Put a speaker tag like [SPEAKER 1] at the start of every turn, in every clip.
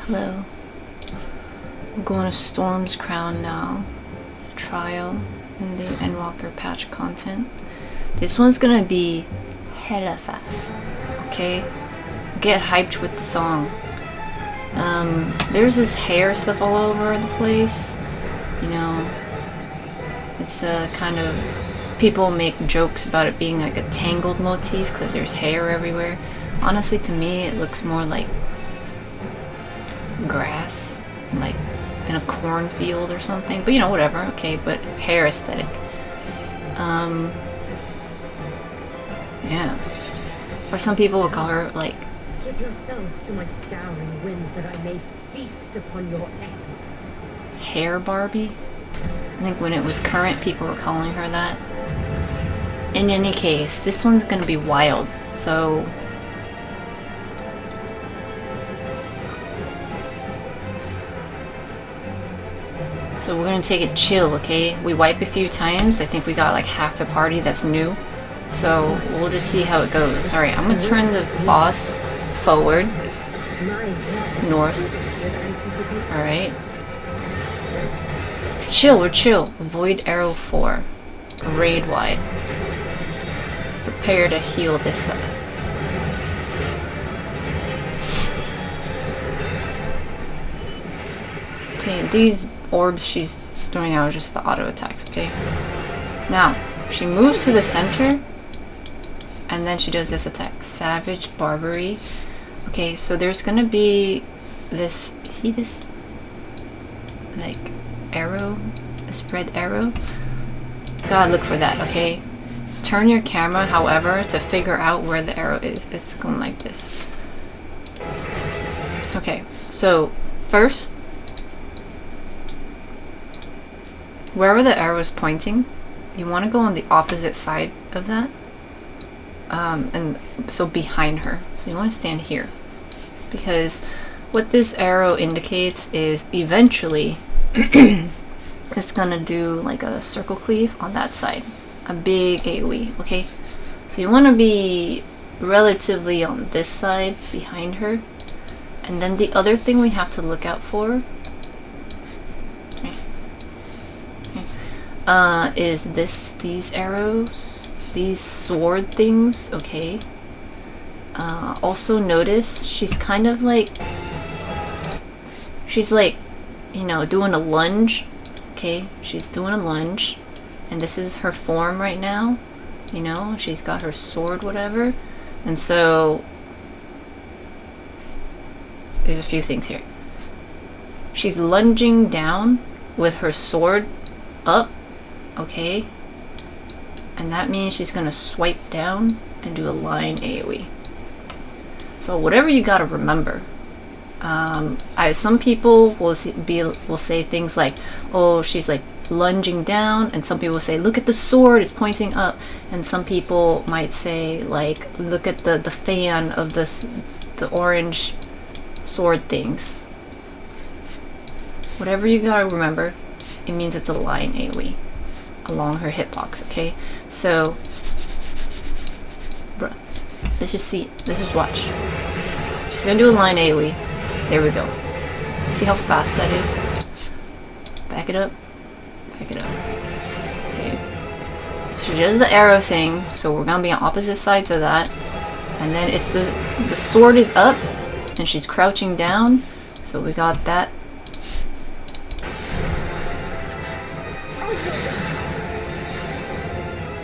[SPEAKER 1] Hello. We're going to Storm's Crown now. It's a trial in the Endwalker patch content. This one's gonna be hella fast. Okay? Get hyped with the song. There's this hair stuff all over the place. You know, it's kind of, people make jokes about it being like a tangled motif because there's hair everywhere. Honestly, to me, it looks more like grass, like in a cornfield or something. But you know, whatever. Okay, but hair aesthetic. Yeah. Or some people would call her like,
[SPEAKER 2] give yourselves to my scouring winds that I may feast upon your essence.
[SPEAKER 1] Hair Barbie. I think when it was current, people were calling her that. In any case, this one's gonna be wild. So we're gonna take it chill, okay? We wipe a few times. I think we got like half the party that's new. So we'll just see how it goes. Alright, I'm gonna turn the boss forward. North. Alright. Chill, we're chill. Avoid arrow 4. Raid wide. Prepare to heal this up. Okay, these orbs she's throwing out are just the auto attacks, okay? Now, she moves to the center, and then she does this attack. Savage Barbary. Okay, so there's gonna be this, you see this? Like, arrow? This red arrow? Gotta look for that, okay? Turn your camera, however, to figure out where the arrow is. It's going like this. Okay, so first, wherever the arrow is pointing, you want to go on the opposite side of that. And so behind her. So you want to stand here. Because what this arrow indicates is eventually it's gonna do like a circle cleave on that side. A big AoE, okay? So you want to be relatively on this side behind her. And then the other thing we have to look out for is these arrows, these sword things, okay? Also notice she's kind of like, you know, doing a lunge, okay? She's doing a lunge, and this is her form right now, you know? She's got her sword, whatever, and so there's a few things here. She's lunging down with her sword up, okay, and that means she's gonna swipe down and do a line AoE. So whatever you gotta remember. Some people will say things like, oh, she's like lunging down, and some people will say, look at the sword, it's pointing up, and some people might say like, look at the fan of the orange sword things. Whatever you gotta remember, it means it's a line AoE along her hitbox, okay? So, bruh, let's just see. Let's just watch. She's gonna do a line AoE. There we go. See how fast that is? Back it up. Back it up. Okay. She does the arrow thing, so we're gonna be on opposite sides of that. And then it's the sword is up, and she's crouching down. So we got that.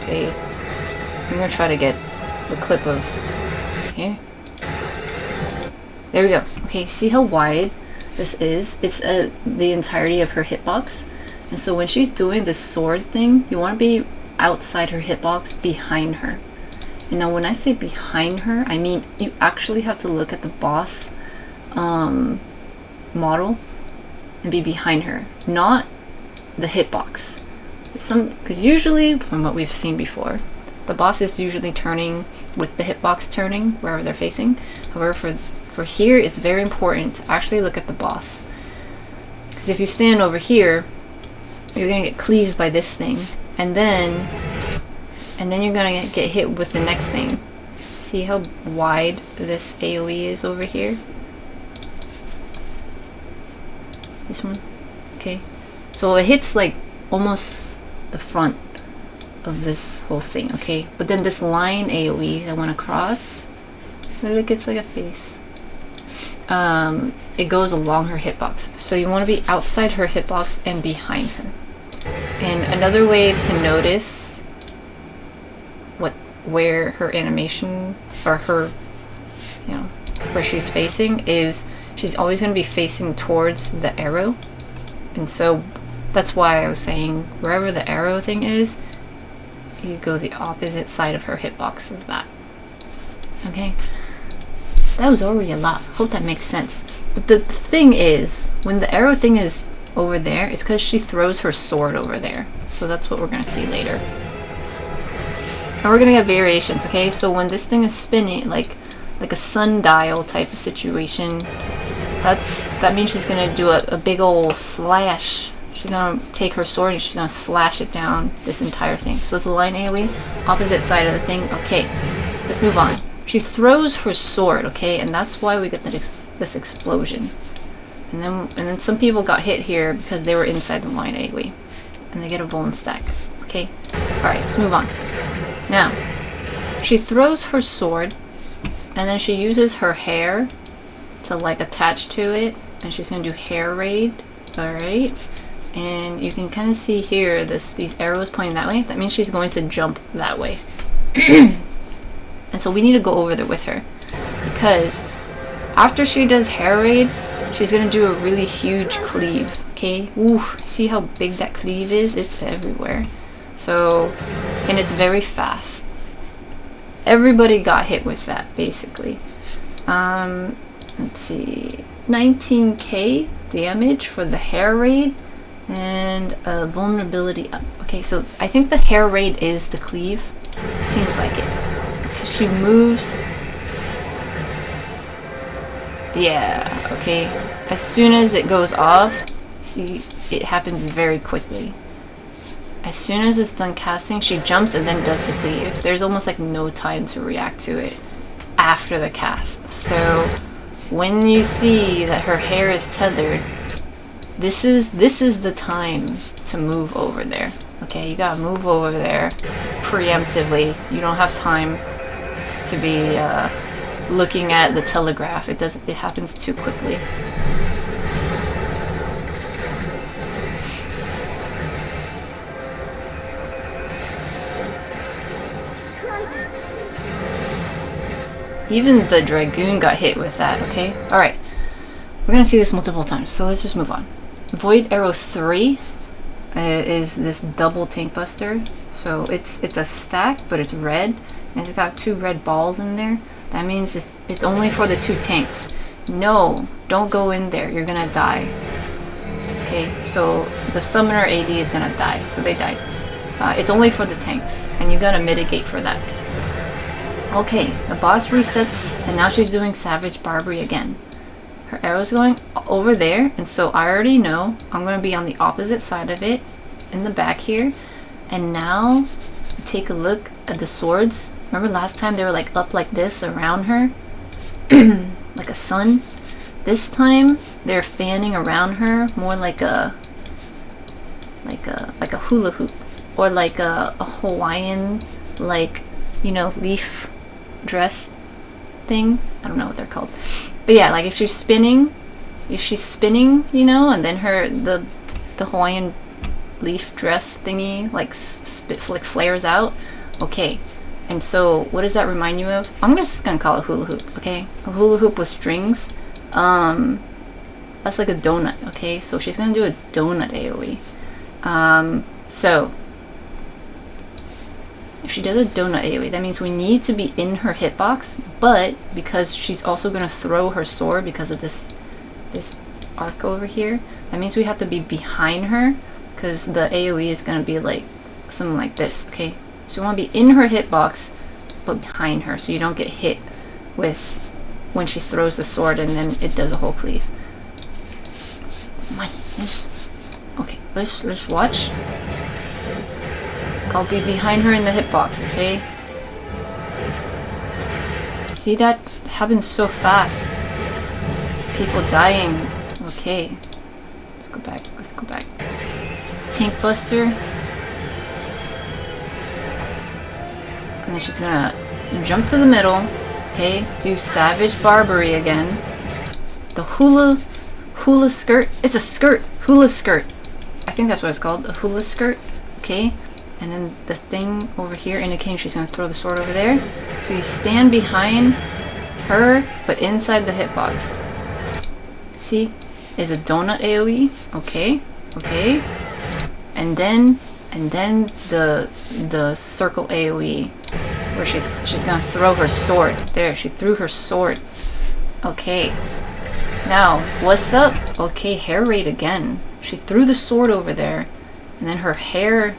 [SPEAKER 1] Okay, I'm gonna try to get the clip of here. There we go. Okay, see how wide this is? It's the entirety of her hitbox. And so when she's doing this sword thing, you want to be outside her hitbox, behind her. And now when I say behind her, I mean you actually have to look at the boss model and be behind her, not the hitbox. Because usually, from what we've seen before, the boss is usually turning with the hitbox turning wherever they're facing. However, for here, it's very important to actually look at the boss. Because if you stand over here, you're gonna get cleaved by this thing, and then you're gonna get hit with the next thing. See how wide this AoE is over here? This one. Okay. So it hits like almost the front of this whole thing, okay? But then this line AoE that went across, look, it's like a face. It goes along her hitbox. So you want to be outside her hitbox and behind her. And another way to notice where her animation, or her, you know, where she's facing, is she's always going to be facing towards the arrow. And so that's why I was saying wherever the arrow thing is, you go the opposite side of her hitbox of that. Okay? That was already a lot. Hope that makes sense. But the thing is, when the arrow thing is over there, it's because she throws her sword over there. So that's what we're going to see later. And we're going to get variations, okay? So when this thing is spinning, like a sundial type of situation, that means she's going to do a big old slash. She's going to take her sword and she's going to slash it down this entire thing. So it's a line AoE, opposite side of the thing. Okay, let's move on. She throws her sword, okay, and that's why we get this explosion. And then some people got hit here because they were inside the line AoE, and they get a Vuln stack. Okay, all right, let's move on. Now, she throws her sword, and then she uses her hair to like attach to it, and she's gonna do hair raid. All right, and you can kind of see here these arrows pointing that way. That means she's going to jump that way. And so we need to go over there with her, because after she does hair raid, she's gonna do a really huge cleave. Okay, ooh, see how big that cleave is? It's everywhere. So, and it's very fast. Everybody got hit with that, basically. Let's see, 19k damage for the hair raid, and a vulnerability up. Okay, so I think the hair raid is the cleave. Seems like it. Because she moves. Yeah, okay. As soon as it goes off, see, it happens very quickly. As soon as it's done casting, she jumps and then does the cleave. There's almost like no time to react to it after the cast. So when you see that her hair is tethered, this is the time to move over there. Okay, you gotta move over there preemptively. You don't have time to be looking at the telegraph. It happens too quickly. Even the Dragoon got hit with that, okay? Alright. We're gonna see this multiple times, so let's just move on. Void Arrow 3 is this double tank buster. So it's a stack, but it's red. And it's got 2 red balls in there. That means it's only for the 2 tanks. No, don't go in there. You're gonna die. Okay, so the summoner AD is gonna die. So they died. It's only for the tanks, and you gotta mitigate for that. Okay, the boss resets, and now she's doing Savage Barbary again. Her arrow's going over there, and so I already know I'm going to be on the opposite side of it, in the back here. And now, take a look at the swords. Remember last time they were like up like this around her? Like a sun? This time, they're fanning around her more like a hula hoop. Or like a Hawaiian, like, you know, leaf dress thing. I don't know what they're called, but yeah, like if she's spinning, you know, and then the Hawaiian leaf dress thingy like flares out. Okay, and so what does that remind you of? I'm just gonna call it hula hoop. Okay, a hula hoop with strings. That's like a donut. Okay, so she's gonna do a donut AoE. So if she does a donut AoE, that means we need to be in her hitbox, but because she's also going to throw her sword because of this arc over here, that means we have to be behind her, because the AoE is going to be like something like this, okay? So you want to be in her hitbox, but behind her, so you don't get hit with when she throws the sword and then it does a whole cleave. Okay, let's watch. I'll be behind her in the hitbox, okay? See, that happens so fast. People dying. Okay. go back. Let's go back. Tank Buster. And then she's gonna jump to the middle. Okay, do Savage Barbary again. The hula skirt. It's a skirt. Hula skirt. I think that's what it's called. A hula skirt. Okay. And then the thing over here indicating she's gonna throw the sword over there. So you stand behind her, but inside the hitbox. See? Is a donut AoE. Okay. Okay. And then the circle AoE. Where she's gonna throw her sword. There, she threw her sword. Okay. Now, what's up? Okay, hair raid again. She threw the sword over there, and then her hair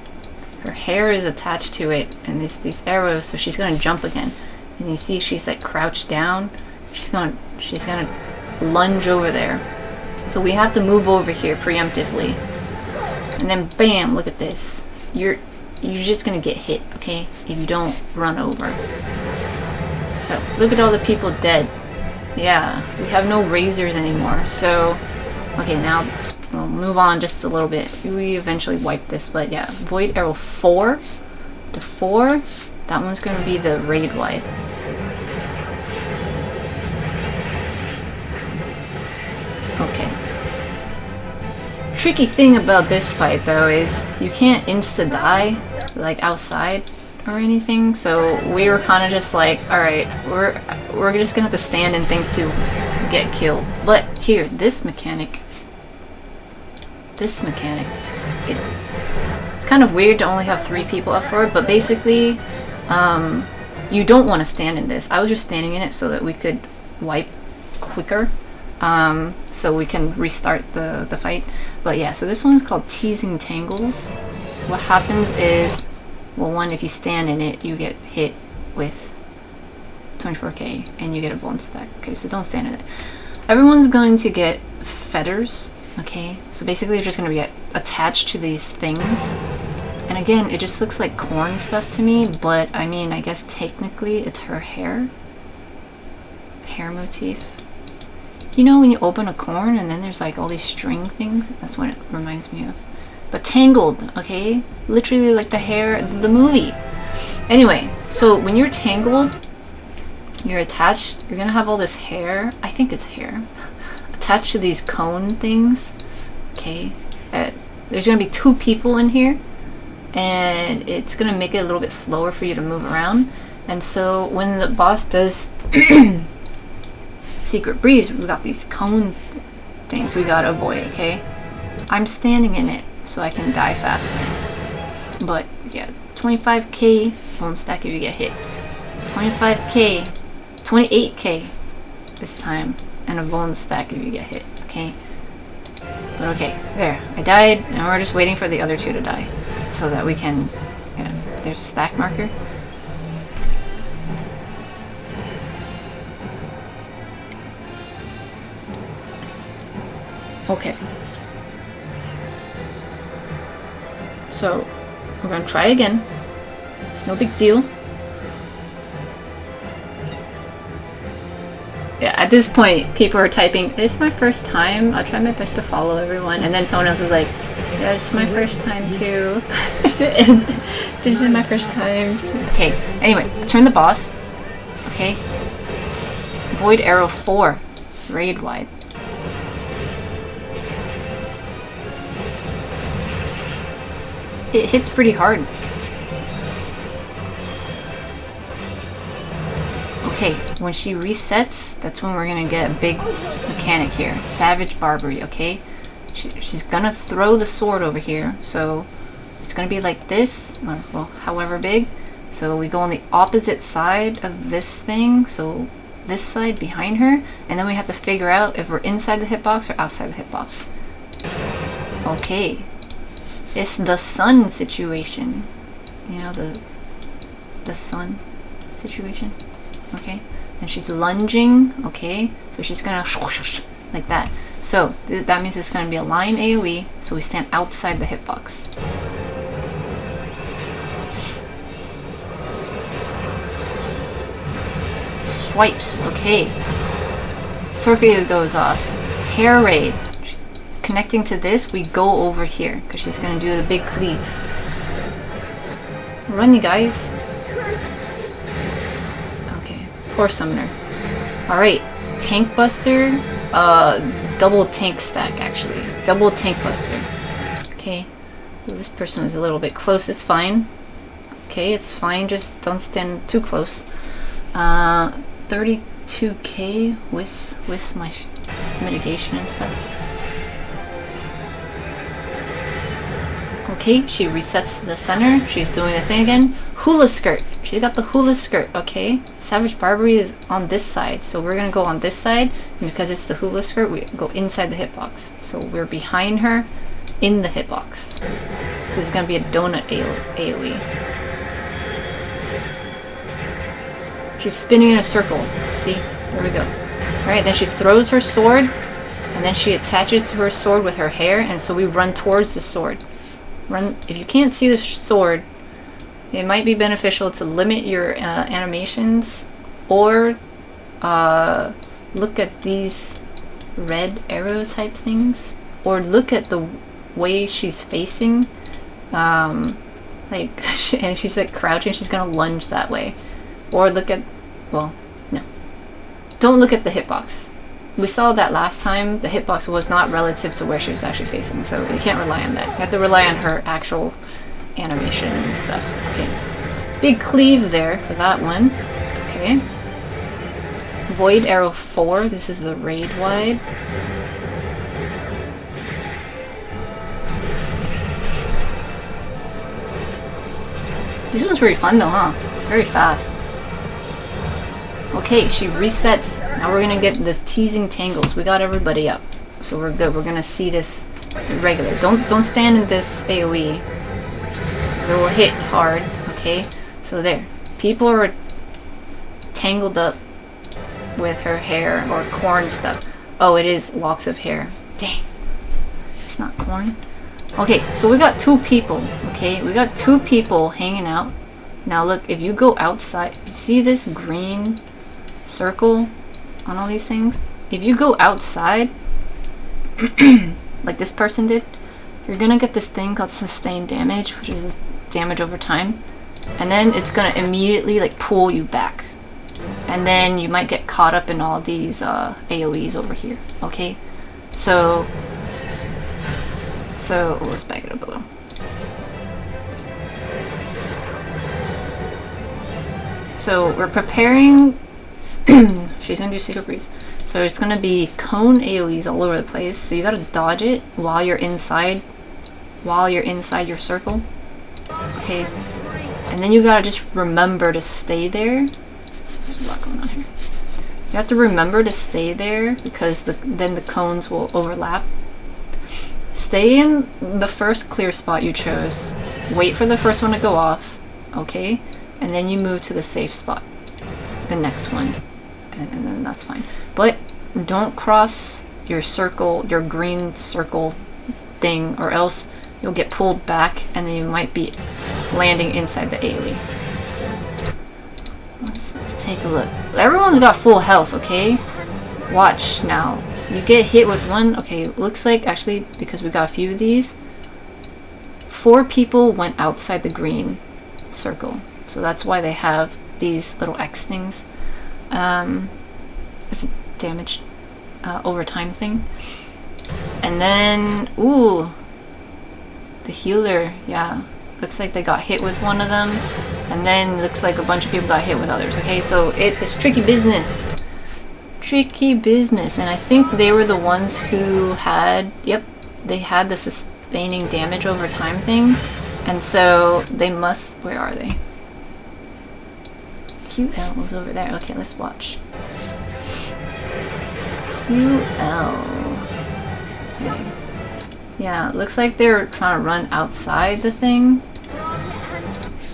[SPEAKER 1] is attached to it, and these arrows. So she's gonna jump again, and you see she's like crouched down. She's gonna lunge over there. So we have to move over here preemptively, and then bam! Look at this. You're just gonna get hit, okay? If you don't run over. So look at all the people dead. Yeah, we have no razors anymore. So, okay, now we'll move on just a little bit. We eventually wipe this, but yeah, Void Arrow 4 to 4. That one's gonna be the raid wipe. Okay. Tricky thing about this fight though is you can't insta die like outside or anything, so we were kind of just like, alright, we're just gonna have to stand in things to get killed. But here, this mechanic, it's kind of weird to only have 3 people up for it, but basically you don't want to stand in this. I was just standing in it so that we could wipe quicker, so we can restart the fight. But yeah, so this one's called Teasing Tangles. What happens is, well, one, if you stand in it, you get hit with 24k and you get a bone stack. Okay, so don't stand in it. Everyone's going to get feathers. Okay, so basically you're just going to get attached to these things. And again, it just looks like corn stuff to me, but I mean, I guess technically it's her hair motif. You know when you open a corn and then there's like all these string things? That's what it reminds me of. But tangled, okay? Literally like the hair, the movie. Anyway, so when you're tangled, you're attached, you're gonna have all this hair, I think it's hair, attached to these cone things, okay? There's gonna be 2 people in here, and it's gonna make it a little bit slower for you to move around. And so when the boss does Secret Breeze, we got these cone things we gotta avoid, okay? I'm standing in it so I can die faster. But yeah, 25k bone stack if you get hit. 25k, 28k this time, and a bone stack if you get hit, okay? But okay, there, I died, and we're just waiting for the other 2 to die so that we can, yeah, there's a stack marker. Okay. So, we're gonna try again. It's no big deal. Yeah, at this point, people are typing, "It's my first time. I'll try my best to follow everyone." And then someone else is like, "Yeah, it's my first time too." This is my first time. Okay, anyway, turn the boss. Okay. Void Arrow 4. Raid wide. It hits pretty hard. Okay, when she resets, that's when we're gonna get a big mechanic here. Savage Barbary, okay? She's gonna throw the sword over here, so it's gonna be like this, or well, however big. So we go on the opposite side of this thing, so this side behind her, and then we have to figure out if we're inside the hitbox or outside the hitbox. Okay. It's the sun situation. You know, the sun situation. Okay? And she's lunging. Okay? So she's gonna like that. So that means it's gonna be a line AoE, so we stand outside the hitbox. Swipes. Okay. Scorpio goes off. Hair raid. connecting to this, we go over here because she's gonna do the big cleave. Run, you guys. Okay, poor summoner. Alright, tank buster, double tank stack actually. Double tank buster. Okay, well, this person is a little bit close, it's fine. Okay, it's fine, just don't stand too close. 32k with my mitigation and stuff. Okay, she resets the center. She's doing the thing again. Hula skirt. She's got the hula skirt, okay? Savage Barbary is on this side, so we're gonna go on this side. And because it's the hula skirt, we go inside the hitbox. So we're behind her in the hitbox. This is gonna be a donut AoE. She's spinning in a circle. See? There we go. Alright, then she throws her sword, and then she attaches to her sword with her hair, and so we run towards the sword. Run. If you can't see the sword, it might be beneficial to limit your animations, or look at these red arrow type things, or look at the way she's facing. Like, and she's like crouching, she's gonna lunge that way. Or look at, well, no. Don't look at the hitbox. We saw that last time, the hitbox was not relative to where she was actually facing, so you can't rely on that. You have to rely on her actual animation and stuff. Okay. Big cleave there for that one. Okay. Void Arrow 4, this is the raid wide. This one's pretty fun though, huh? It's very fast. Okay, she resets. Now we're gonna get the teasing tangles. We got everybody up, so we're good. We're gonna see this regular. Don't stand in this AoE. So it will hit hard. Okay, so there. People are tangled up with her hair or corn stuff. Oh, it is locks of hair. Dang, it's not corn. Okay, so we got two people. Okay, we got two people hanging out. Now look, if you go outside, you see this green circle on all these things? If you go outside, like this person did, you're gonna get this thing called sustained damage, which is damage over time, and then it's gonna immediately like pull you back, and then you might get caught up in all these AoEs over here. Okay, so let's back it up a little. So we're preparing. She's gonna do Secret Breeze. So it's gonna be cone AoEs all over the place. So you gotta dodge it while you're inside your circle. Okay. And then you gotta just remember to stay there. There's a lot going on here. You have to remember to stay there because then the cones will overlap. Stay in the first clear spot you chose. Wait for the first one to go off. Okay? And then you move to the safe spot. The next one. And then that's fine. But don't cross your circle, your green circle thing, or else you'll get pulled back and then you might be landing inside the AoE. Let's take a look. Everyone's got full health, okay? Watch now. You get hit with one. Okay, looks like actually, because we got a few of these, 4 people went outside the green circle. So that's why they have these little X things. It's a damage over time thing. And then, ooh, the healer, yeah. Looks like they got hit with one of them. And then looks like a bunch of people got hit with others. Okay, so it's tricky business. Tricky business. And I think they were the ones who had, yep, they had the sustaining damage over time thing. And so they must, where are they? QL was over there. Okay, let's watch. QL. Okay. Yeah, looks like they're trying to run outside the thing.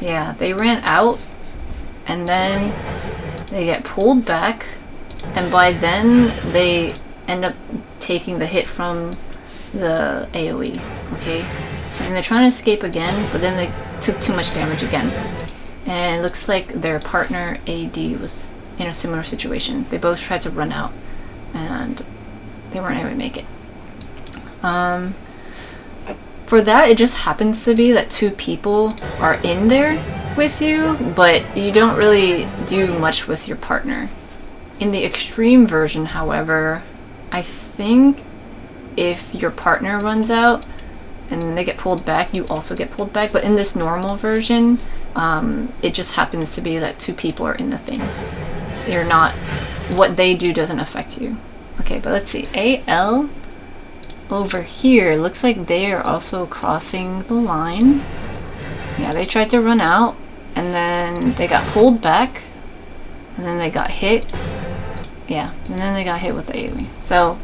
[SPEAKER 1] Yeah, they ran out and then they get pulled back, and by then they end up taking the hit from the AoE. Okay, and they're trying to escape again, but then they took too much damage again. And it looks like their partner AD was in a similar situation. They both tried to run out and they weren't able to make it. For that, it just happens to be that 2 people are in there with you, but you don't really do much with your partner. In the extreme version, however, I think if your partner runs out and they get pulled back, you also get pulled back. But in this normal version, it just happens to be that 2 people are in the thing. You're not... What they do doesn't affect you. Okay, but let's see. AL over here, looks like they are also crossing the line. Yeah, they tried to run out, and then they got pulled back, and then they got hit. Yeah, and then they got hit with the AoE. So,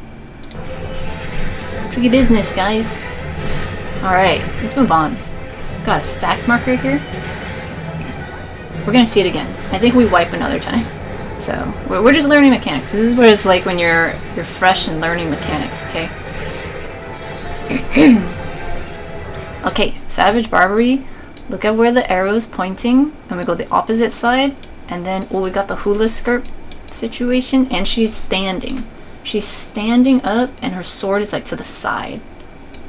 [SPEAKER 1] tricky business, guys. Alright, let's move on. Got a stack marker here. We're gonna see it again. I think we wipe another time. So, we're just learning mechanics. This is what it's like when you're fresh and learning mechanics, okay? Okay, Savage Barbary. Look at where the arrow's pointing, and we go the opposite side, and then, oh, we got the hula skirt situation, and she's standing. She's standing up, and her sword is like to the side,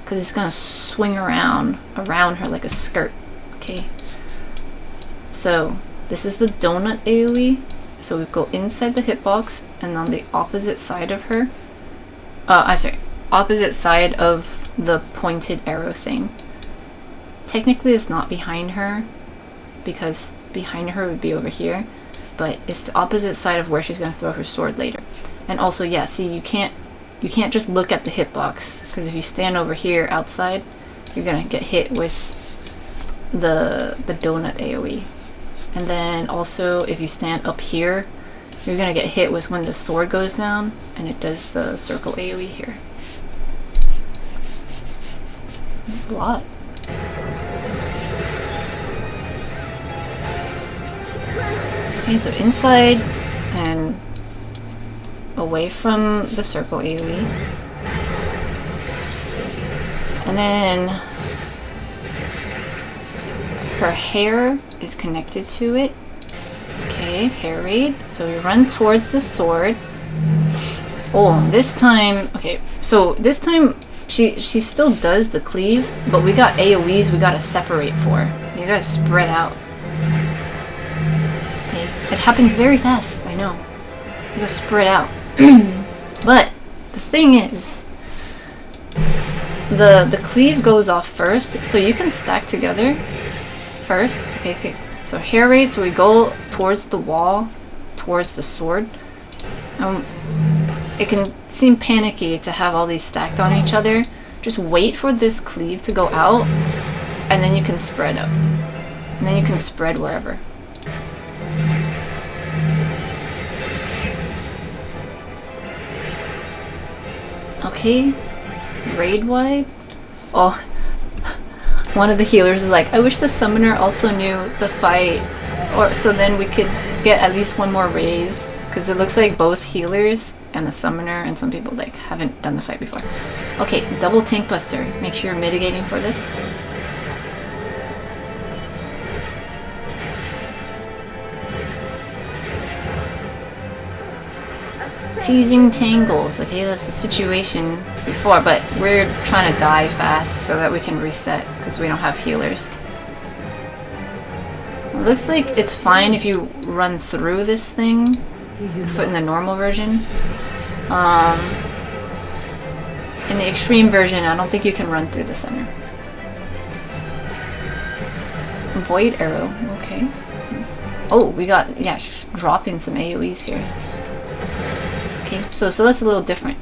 [SPEAKER 1] because it's gonna swing around her like a skirt, okay? So, this is the donut AoE. So we go inside the hitbox, and on the opposite side of her, opposite side of the pointed arrow thing. Technically it's not behind her, because behind her would be over here, but it's the opposite side of where she's going to throw her sword later. And also, yeah, see, you can't just look at the hitbox, because if you stand over here outside, you're going to get hit with the donut AoE. And then also, if you stand up here, you're going to get hit with when the sword goes down, and it does the circle AoE here. That's a lot. Okay, so inside and away from the circle AoE. And then her hair is connected to it. Okay, hair raid. So we run towards the sword. Oh, this time, okay, so this time she still does the cleave, but we got AoEs we gotta separate for. You gotta spread out. Okay, it happens very fast, I know. You gotta spread out. But the thing is, the cleave goes off first, so you can stack together first. Okay, see, so hair raid, so we go towards the wall, towards the sword. It can seem panicky to have all these stacked on each other. Just wait for this cleave to go out, and then you can spread up. And then you can spread wherever. Okay, raid wide. Oh, one of the healers is like, I wish the summoner also knew the fight, or so then we could get at least one more raise, because it looks like both healers and the summoner and some people like haven't done the fight before. Okay, double tank buster. Make sure you're mitigating for this. Teasing tangles. Okay, that's the situation before, but we're trying to die fast so that we can reset because we don't have healers. It looks like it's fine if you run through this thing in the normal version. In the extreme version, I don't think you can run through the center. Void arrow. Okay. Oh, we got, yeah, dropping some AoEs here. Okay, so that's a little different.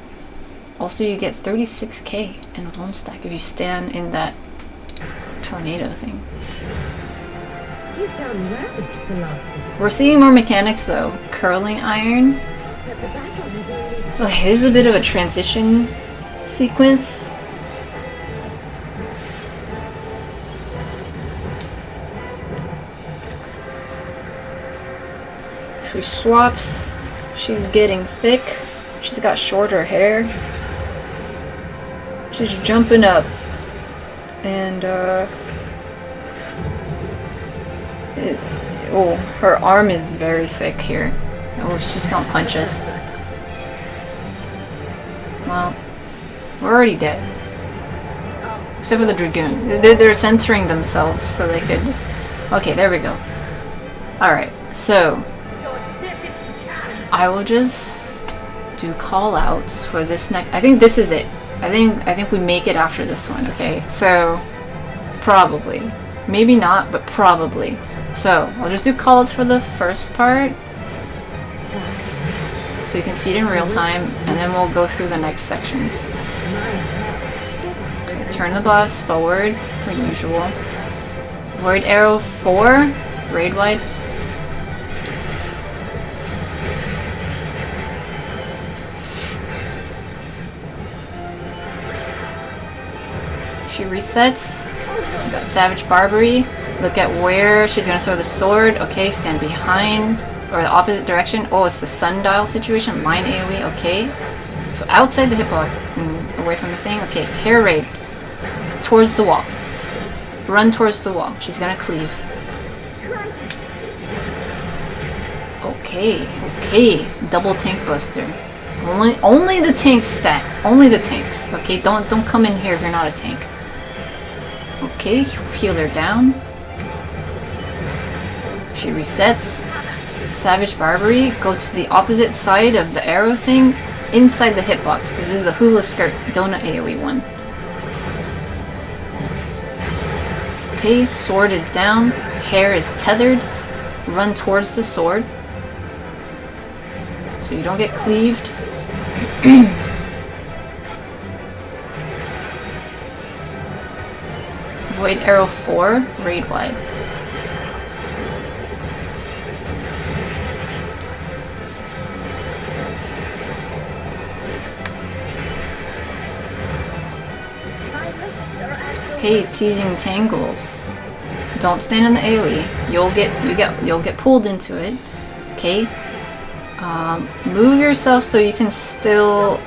[SPEAKER 1] Also, you get 36k in a home stack if you stand in that tornado thing.
[SPEAKER 2] You've done well to last this.
[SPEAKER 1] We're seeing more mechanics though. Curling iron. Okay, this is a bit of a transition sequence. She swaps. She's getting thick. She's got shorter hair. She's jumping up. And, oh, her arm is very thick here. Oh, she's gonna punch us. Well, we're already dead. Except for the Dragoon. They're centering themselves so they could... Okay, there we go. Alright, so... I will just do call-outs for this next... I think this is it. I think we make it after this one, okay? So, probably. Maybe not, but probably. So, I'll just do call-outs for the first part. So you can see it in real time, and then we'll go through the next sections. Okay, turn the boss forward, per usual. Void Arrow 4, raid wide. She resets. We got Savage Barbary. Look at where she's gonna throw the sword. Okay, stand behind. Or the opposite direction. Oh, it's the sundial situation. Line AoE. Okay. So outside the hitbox and away from the thing. Okay, hair raid. Towards the wall. Run towards the wall. She's gonna cleave. Okay, okay. Double tank buster. Only the tanks stack. Only the tanks. Okay, don't come in here if you're not a tank. Okay, heal her down. She resets. Savage Barbary, go to the opposite side of the arrow thing, inside the hitbox, because this is the hula skirt donut AoE one. Okay, sword is down, hair is tethered, run towards the sword, so you don't get cleaved. Void Arrow 4, raid wide. Okay, teasing tangles. Don't stand in the AoE. You'll get pulled into it. Okay. Move yourself so you can still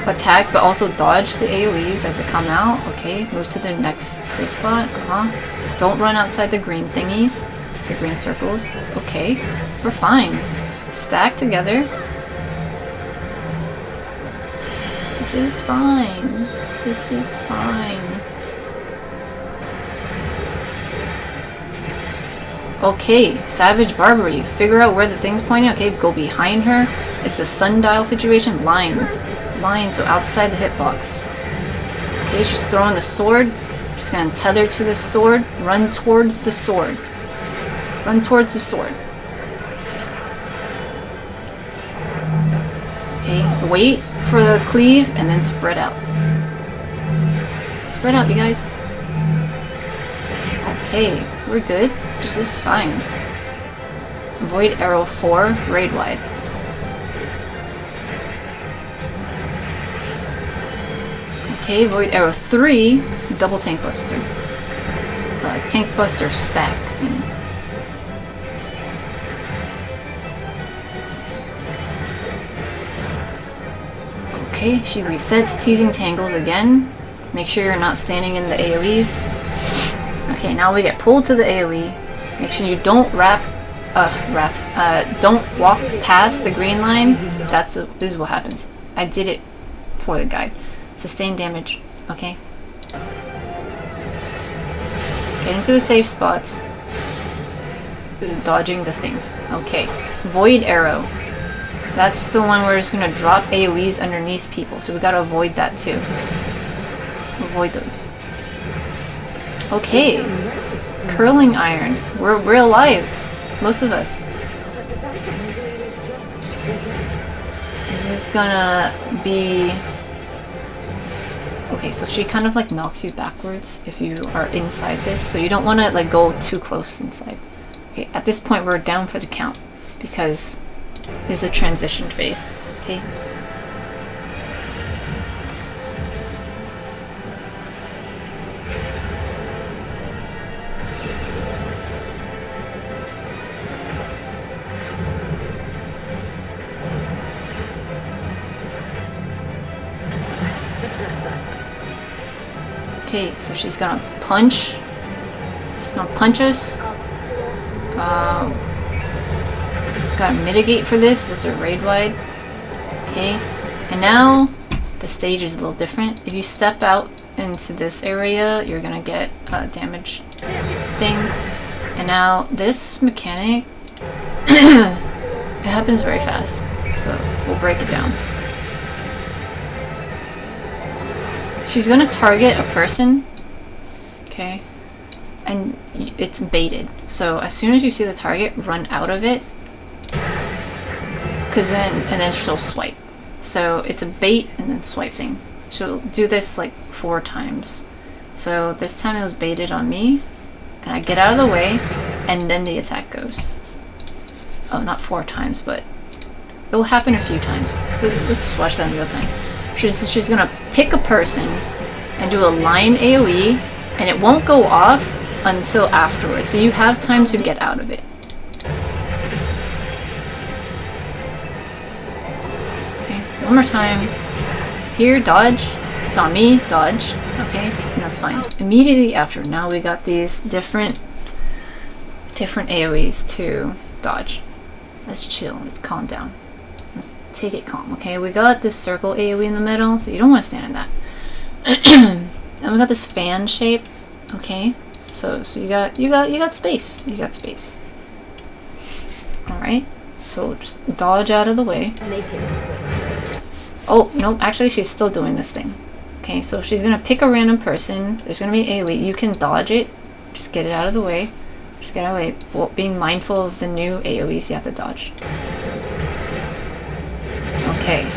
[SPEAKER 1] attack, but also dodge the AoEs as they come out. Okay. Move to the next safe spot. Don't run outside the green thingies, the green circles. Okay. We're fine. Stack together. This is fine. This is fine. Okay, Savage Barbary. Figure out where the thing's pointing. Okay, go behind her. It's the sundial situation. Line. Line, so outside the hitbox. Okay, she's throwing the sword. She's gonna tether to the sword. Run towards the sword. Run towards the sword. Okay, wait for the cleave and then spread out. Spread out, you guys. Okay, we're good. This is fine. Void Arrow 4, raid wide. Okay, Void Arrow 3, double tank buster. Tank buster stack thing. Okay, she resets teasing tangles again. Make sure you're not standing in the AoEs. Okay, now we get pulled to the AoE. Make sure you don't don't walk past the green line. This is what happens. I did it for the guide. Sustain damage. Okay. Get into the safe spots. Dodging the things. Okay. Void Arrow. That's the one where it's gonna drop AoEs underneath people. So we gotta avoid that too. Avoid those. Okay. Curling iron. We're alive. Most of us. This is gonna be... Okay, so she kind of like knocks you backwards if you are inside this, so you don't want to like go too close inside. Okay, at this point we're down for the count because this is a transition phase. Okay. Okay, so she's gonna punch. She's gonna punch us. Gotta mitigate for this. This is a raid wide. Okay, and now the stage is a little different. If you step out into this area, you're gonna get a damage thing. And now this mechanic, it happens very fast. So we'll break it down. She's gonna target a person, okay? And it's baited. So as soon as you see the target, run out of it. And then she'll swipe. So it's a bait and then swipe thing. She'll do this like 4 times. So this time it was baited on me, and I get out of the way, and then the attack goes. Oh, not 4 times, but it will happen a few times. So let's just watch that in real time. She's gonna pick a person and do a line AoE, and it won't go off until afterwards. So you have time to get out of it. One more time. Here, dodge. It's on me, dodge. Okay, and that's fine. Immediately after, now we got these different AoEs to dodge. Let's chill, let's calm down. Let's take it calm, okay? We got this circle AoE in the middle, so you don't want to stand in that. And we got this fan shape, okay? So you got space. You got space. Alright. So just dodge out of the way. Oh, no, actually she's still doing this thing. Okay, so she's gonna pick a random person. There's gonna be AoE. You can dodge it. Just get it out of the way. Just get out of the way. Well, being mindful of the new AoEs you have to dodge. Okay,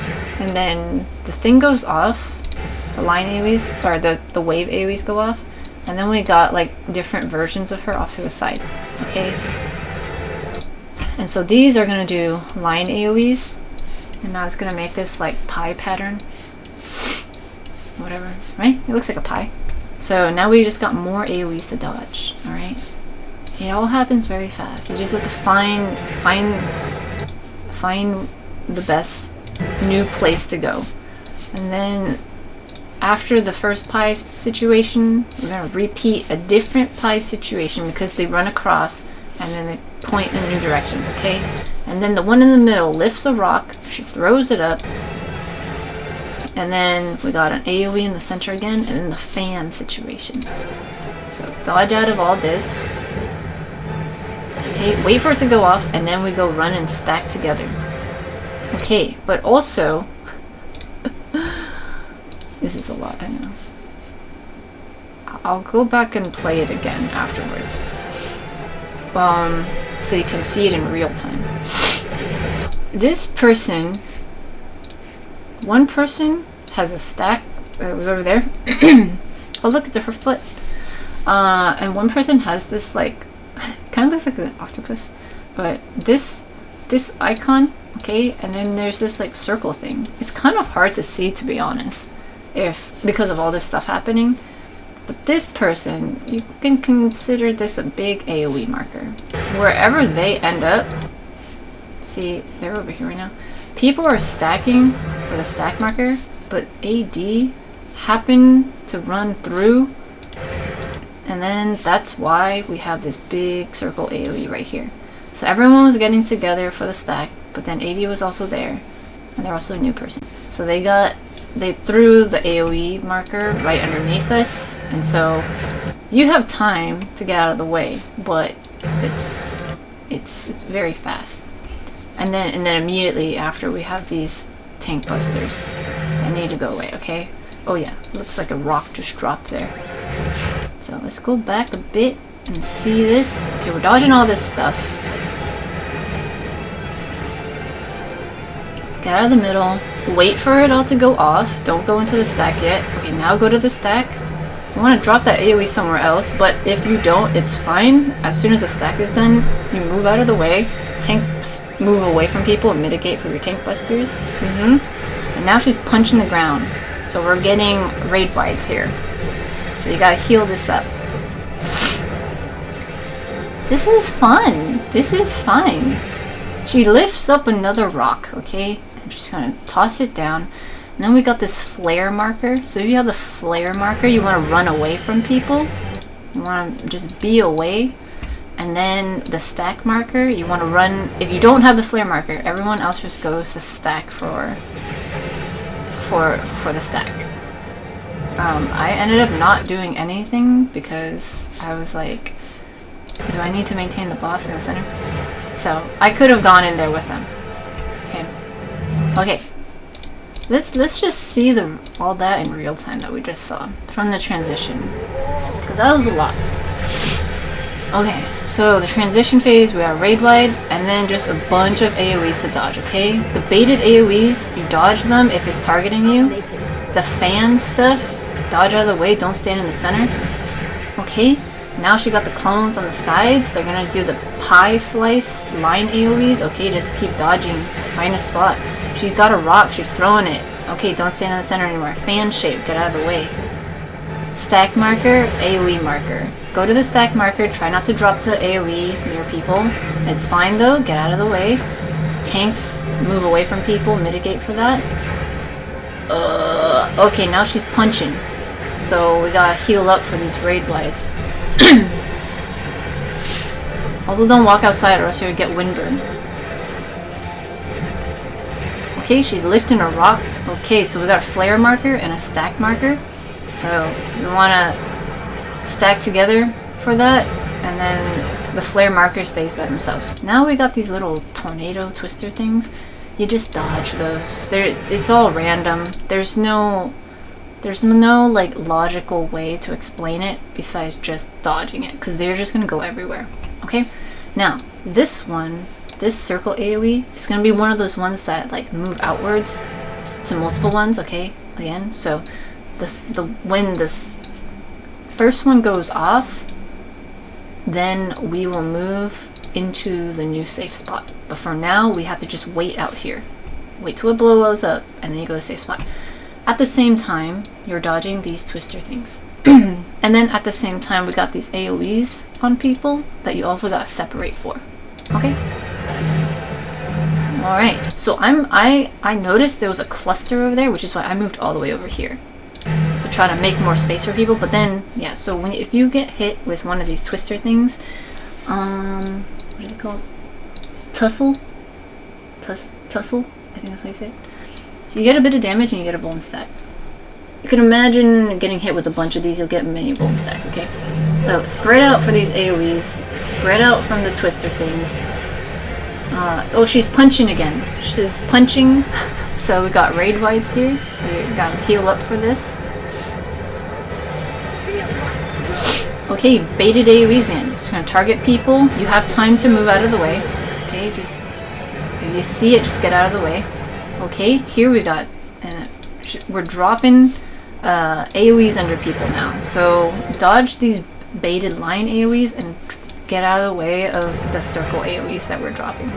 [SPEAKER 1] and then the thing goes off. The line AoEs, or the wave AoEs go off. And then we got like different versions of her off to the side. Okay? And so these are gonna do line AoEs. And now it's gonna make this like pie pattern. Whatever, right? It looks like a pie. So now we just got more AoEs to dodge, alright? It all happens very fast. You just have to find the best new place to go. And then after the first pie situation, we're gonna repeat a different pie situation because they run across and then they point in new directions, okay? And then the one in the middle lifts a rock, she throws it up, and then we got an AoE in the center again, and then the fan situation. So dodge out of all this. Okay, wait for it to go off, and then we go run and stack together. Okay, but also, this is a lot, I know. I'll go back and play it again afterwards. So you can see it in real time. This person, one person has a stack, it was over there. Oh look, it's her foot. And one person has this like, kind of looks like an octopus, but this icon, okay, and then there's this like circle thing. It's kind of hard to see, to be honest, because of all this stuff happening. But this person, you can consider this a big AoE marker. Wherever they end up, see, they're over here right now. People are stacking for the stack marker, but AD happened to run through, and then that's why we have this big circle AoE right here. So everyone was getting together for the stack, but then AD was also there, and they're also a new person. So they threw the AoE marker right underneath us, and so you have time to get out of the way, but it's very fast. And then immediately after we have these tank busters that need to go away, okay? Oh yeah, looks like a rock just dropped there. So let's go back a bit and see this. Okay, we're dodging all this stuff. Get out of the middle. Wait for it all to go off. Don't go into the stack yet. Okay, now go to the stack. You want to drop that AoE somewhere else, but if you don't, it's fine. As soon as the stack is done, you move out of the way. Tanks move away from people and mitigate for your tank busters. And now she's punching the ground. So we're getting raid wides here. So you gotta heal this up. This is fun. This is fine. She lifts up another rock, okay? I'm just gonna toss it down. And then we got this flare marker. So if you have the flare marker, you want to run away from people. You want to just be away. And then the stack marker, you want to run. If you don't have the flare marker, everyone else just goes to stack for the stack. I ended up not doing anything because I was like, do I need to maintain the boss in the center? So I could have gone in there with them. Okay. Let's just see all that in real time that we just saw from the transition, because that was a lot. Okay, so the transition phase, we got raid wide, and then just a bunch of AoEs to dodge. Okay, the baited AoEs, you dodge them if it's targeting you. The fan stuff, dodge out of the way, don't stand in the center. Okay, now she got the clones on the sides. They're gonna do the pie slice line AoEs. Okay, just keep dodging, find a spot. She's got a rock, she's throwing it. Okay, don't stand in the center anymore. Fan shape, get out of the way. Stack marker, AoE marker. Go to the stack marker, try not to drop the AoE near people. It's fine though, get out of the way. Tanks, move away from people, mitigate for that. Okay, now she's punching. So we gotta heal up for these raid blights. Also don't walk outside or else you'll get windburn. Okay, she's lifting a rock. Okay, so we got a flare marker and a stack marker. So you want to stack together for that, and then the flare marker stays by themselves. Now we got these little tornado twister things. You just dodge those. It's all random. There's no like logical way to explain it besides just dodging it, because they're just gonna go everywhere. Okay, now this one. This circle AoE is going to be one of those ones that like move outwards to multiple ones, okay? Again, so when this first one goes off, then we will move into the new safe spot. But for now, we have to just wait out here. Wait till it blows up, and then you go to safe spot. At the same time, you're dodging these twister things. And then at the same time, we got these AoEs on people that you also got to separate for. Okay? Alright, so I noticed there was a cluster over there, which is why I moved all the way over here to try to make more space for people. But then, yeah, so if you get hit with one of these twister things, what are they called? Tussle? Tussle? I think that's how you say it. So you get a bit of damage and you get a bone stack. You can imagine getting hit with a bunch of these, you'll get many bone stacks, okay? So spread out for these AoEs, spread out from the twister things. Oh, she's punching again. She's punching. So we got raid wides here. We gotta heal up for this. Okay, baited AoEs in. Just gonna target people. You have time to move out of the way. Okay, just if you see it, just get out of the way. Okay, here we got. We're dropping AoEs under people now. So dodge these baited line AoEs and get out of the way of the circle AoEs that we're dropping.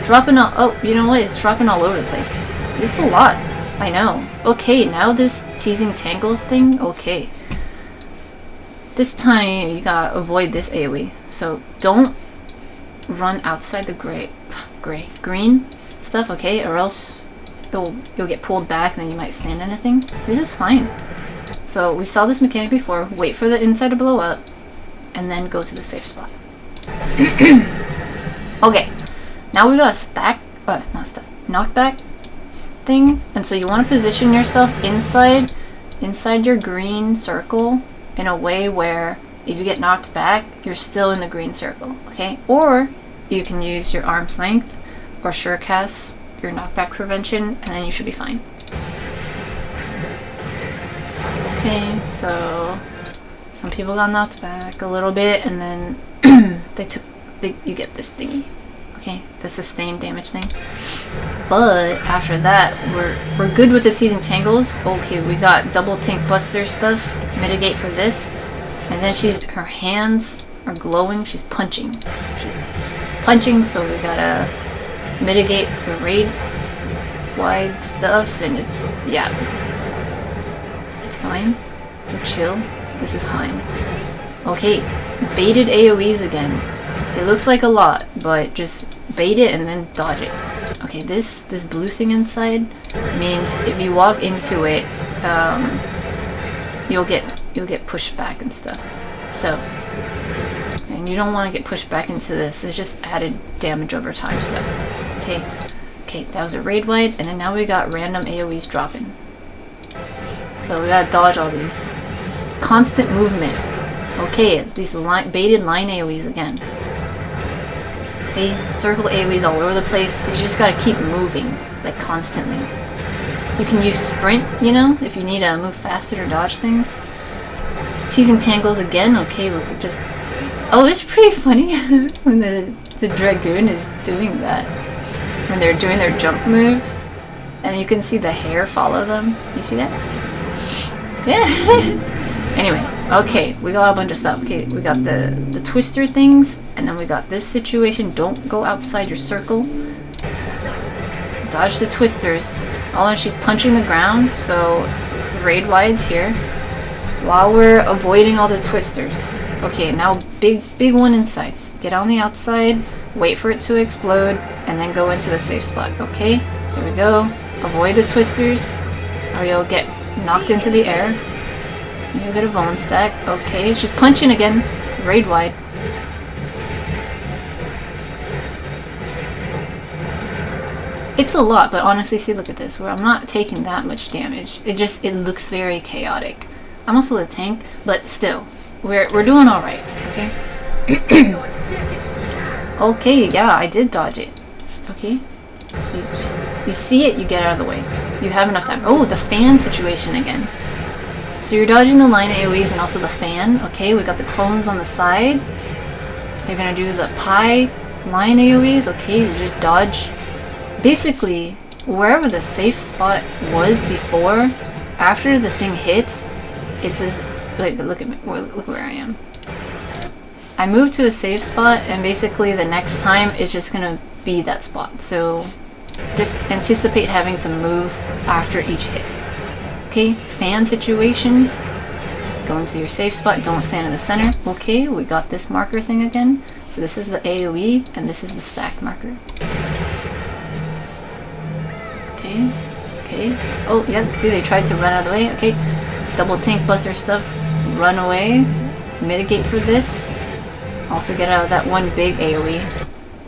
[SPEAKER 1] Dropping all, oh, you know what? It's dropping all over the place. It's a lot. I know. Okay, now this teasing tangles thing. Okay. This time you gotta avoid this AoE. So don't run outside the green stuff, okay? Or else you'll get pulled back and then you might stand in a thing. This is fine. So we saw this mechanic before. Wait for the inside to blow up, and then go to the safe spot. Okay, now we got a knockback thing, and so you want to position yourself inside your green circle in a way where if you get knocked back, you're still in the green circle, okay? Or you can use your arm's length or surecast your knockback prevention, and then you should be fine. Okay, so some people got knocked back a little bit, and then you get this thingy. Okay, the sustained damage thing. But after that, we're good with the teasing tangles. Okay, we got double tank buster stuff. Mitigate for this, and then her hands are glowing. She's punching. So we gotta mitigate the raid wide stuff, and it's fine. We're chill. This is fine. Okay, baited AoEs again. It looks like a lot, but just bait it and then dodge it. Okay, this blue thing inside means if you walk into it, you'll get pushed back and stuff. So, and you don't want to get pushed back into this. It's just added damage over time stuff. Okay, that was a raid wide, and then now we got random AoEs dropping. So we gotta dodge all these. Just constant movement. Okay, these baited line AoEs again. Okay, circle AoEs all over the place. You just gotta keep moving, like constantly. You can use sprint, you know, if you need to move faster or dodge things. Teasing tangles again. Okay, look, we're just... Oh, it's pretty funny when the Dragoon is doing that. When they're doing their jump moves. And you can see the hair follow them. You see that? Yeah. Anyway, okay, we got a bunch of stuff. Okay, we got the twister things, and then we got this situation. Don't go outside your circle. Dodge the twisters. Oh, and she's punching the ground, so raid wide's here. While we're avoiding all the twisters. Okay, now big one inside. Get on the outside, wait for it to explode, and then go into the safe spot. Okay, there we go. Avoid the twisters, or you'll get knocked into the air. You'll get a bone stack. Okay, she's punching again. Raid wide. It's a lot, but honestly, see, look at this. Where I'm not taking that much damage. It looks very chaotic. I'm also the tank, but still, we're doing all right. Okay. Okay, yeah, I did dodge it. Okay. You see it, you get out of the way. You have enough time. Oh, the fan situation again. So you're dodging the line AoEs and also the fan. Okay, we got the clones on the side. They're gonna do the pie line AoEs. Okay, you just dodge. Basically, wherever the safe spot was before, after the thing hits, it's as like look at me. Look where I am. I moved to a safe spot, and basically the next time it's just gonna be that spot. So just anticipate having to move after each hit. Okay, fan situation. Go into your safe spot, don't stand in the center. Okay, we got this marker thing again. So this is the AoE, and this is the stack marker. Okay, okay. Oh, yeah, see, they tried to run out of the way. Okay, double tank buster stuff. Run away. Mitigate for this. Also get out of that one big AoE.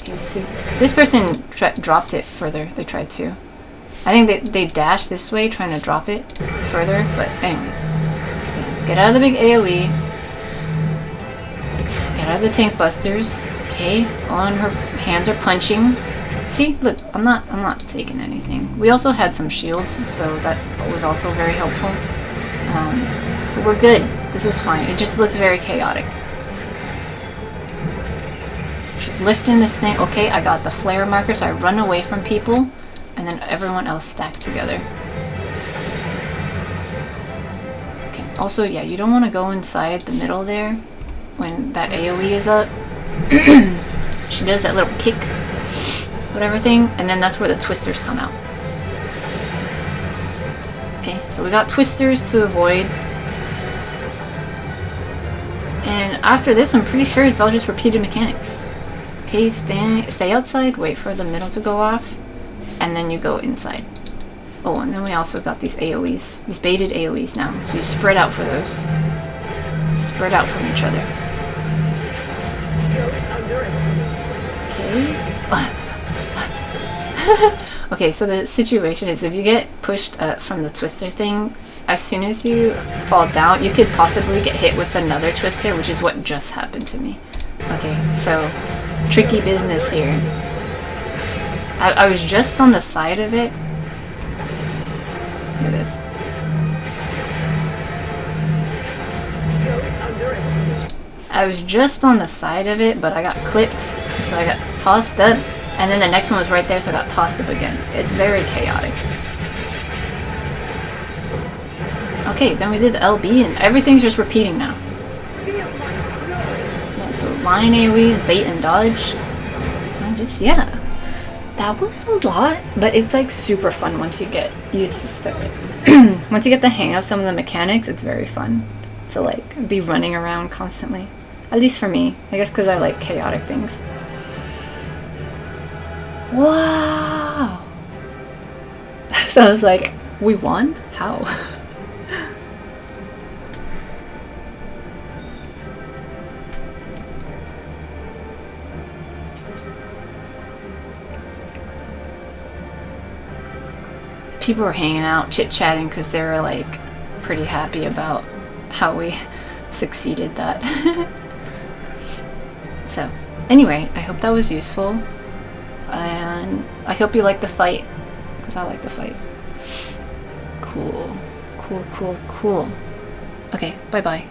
[SPEAKER 1] Okay, see. This person dropped it further. They tried to. I think they dashed this way, trying to drop it further, but anyway. Get out of the big AoE. Get out of the tank busters. Okay, on her hands are punching. See, look, I'm not taking anything. We also had some shields, so that was also very helpful. But we're good. This is fine. It just looks very chaotic. She's lifting this thing. Okay, I got the flare marker, so I run away from people. And then everyone else stacks together. Okay. Also, yeah, you don't want to go inside the middle there when that AoE is up. She does that little kick, whatever thing, and then that's where the twisters come out. Okay, so we got twisters to avoid. And after this, I'm pretty sure it's all just repeated mechanics. Okay, stay outside, wait for the middle to go off. And then you go inside. Oh, and then we also got these AoEs. These baited AoEs now. So you spread out for those. Spread out from each other. Okay. Okay, so the situation is if you get pushed from the twister thing, as soon as you fall down, you could possibly get hit with another twister, which is what just happened to me. Okay, so tricky business here. I was just on the side of it. Look at this. I was just on the side of it, but I got clipped, so I got tossed up, and then the next one was right there, so I got tossed up again. It's very chaotic. Okay, then we did the LB, and everything's just repeating now. Yeah, so line AoEs, bait and dodge. And just, yeah. That was a lot, but it's like super fun once you get used to it. Once you get the hang of some of the mechanics, it's very fun to like be running around constantly. At least for me, I guess because I like chaotic things. Wow! So I was like, we won? How? People were hanging out, chit-chatting, because they were like pretty happy about how we succeeded that. So, anyway, I hope that was useful, and I hope you like the fight, because I like the fight. Cool. Cool, cool, cool. Okay, bye-bye.